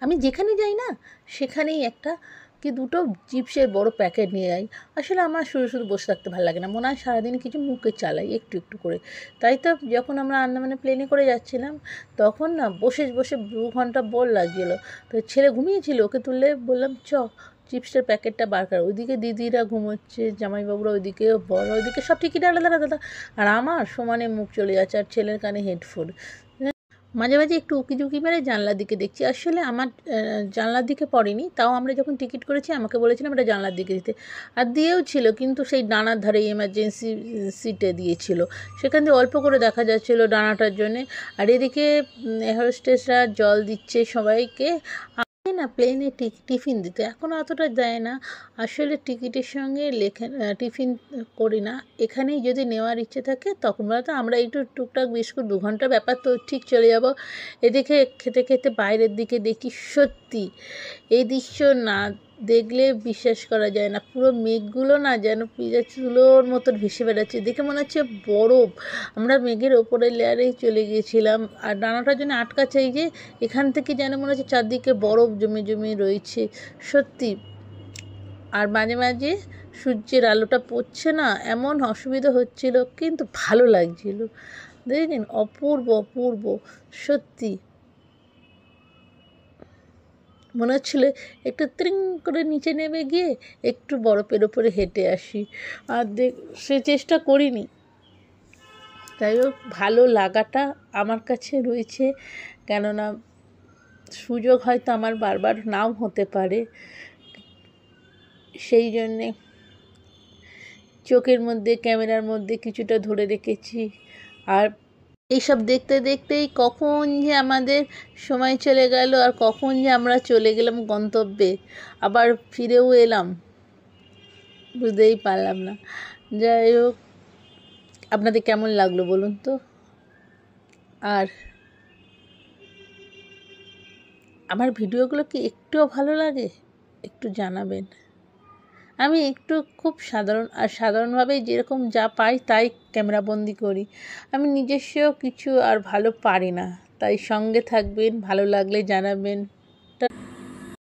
আমি যেখানে যাই না সেখানেই একটা কি দুটো চিপসের বড় প্যাকেট নিয়ে যাই। আসলে আমার শুধু শুধু বসে থাকতে ভালো লাগে না, মনে হয় সারাদিন কিছু মুখে চালাই একটু একটু করে। তাই তো যখন আমরা আন্দামানে প্লেনে করে যাচ্ছিলাম তখন না বসে বসে 2 ঘন্টা বোর লাগছিলো। তো ছেলে ঘুমিয়েছিল, ওকে তুললে বললাম চিপসের প্যাকেটটা বার কর। ওইদিকে দিদিরা ঘুমোচ্ছে, জামাইবাবুরা ওইদিকে, বড় ওইদিকে, সব টিকিট আলাদা আলাদা, আর আমার সমানে মুখ চলে যাচ্ছে আর ছেলের কানে হেডফোন। মাঝে মাঝে একটু উকিঝুঁকি মেরে জানলার দিকে দেখছি। আসলে আমার জানলার দিকে পড়েনি, তাও আমরা যখন টিকিট করেছি আমাকে বলেছিলাম এটা জানলার দিকে দিতে, আর দিয়েও ছিল, কিন্তু সেই ডানার ধারে এমার্জেন্সি সিটে দিয়েছিল, সেখান দিয়ে অল্প করে দেখা যাচ্ছিল ডানাটার জন্যে। আর এদিকে এয়ার হোস্টেসরা জল দিচ্ছে সবাইকে। না প্লেনে টিফিন দিতে এখন অতটা দেয় না, আসলে টিকিটের সঙ্গে টিফিন করি না, এখানেই যদি নেওয়ার ইচ্ছে থাকে তখন বলতে আমরা একটু টুকটাক বিস্কুট, 2 ঘন্টার ব্যাপার তো ঠিক চলে যাব। এদিকে খেতে খেতে বাইরের দিকে দেখি, সত্যি এই দৃশ্য না দেখলে বিশ্বাস করা যায় না, পুরো মেঘগুলো না যেন পিজা চুলোর মতন ভেসে বেড়াচ্ছে, দেখে মনে হচ্ছে বরফ। আমরা মেঘের ওপরের লেয়ারেই চলে গিয়েছিলাম, আর ডানাটার জন্য আটকাচ্ছে এই যে, এখান থেকে যেন মনে হচ্ছে চারদিকে বরফ জমে জমে রয়েছে সত্যি। আর মাঝে মাঝে সূর্যের আলোটা পড়ছে না, এমন অসুবিধা হচ্ছিল, কিন্তু ভালো লাগছিল। দেখেন অপূর্ব অপূর্ব সত্যি। মনে হচ্ছিল একটু ত্রিং করে নিচে নেমে গিয়ে একটু বরফের ওপরে হেঁটে আসি, আর সে চেষ্টা করিনি। যাই হোক, ভালো লাগাটা আমার কাছে রয়েছে, কেননা সুযোগ হয়তো আমার বারবার নাও হতে পারে, সেই জন্যে চোখের মধ্যে, ক্যামেরার মধ্যে কিছুটা ধরে রেখেছি। আর এইসব দেখতে দেখতেই কখন যে আমাদের সময় চলে গেল, আর কখন যে আমরা চলে গেলাম গন্তব্যে, আবার ফিরেও এলাম, বুঝতেই পারলাম না। যাই হোক, আপনাদের কেমন লাগলো বলুন তো, আর আমার ভিডিওগুলো কি একটুও ভালো লাগে একটু জানাবেন। আমি একটু খুব সাধারণভাবেই যেরকম যা পাই তাই ক্যামেরাবন্দি করি, আমি নিজস্ব কিছু আর ভালো পারি না। তাই সঙ্গে থাকবেন, ভালো লাগলে জানাবেন।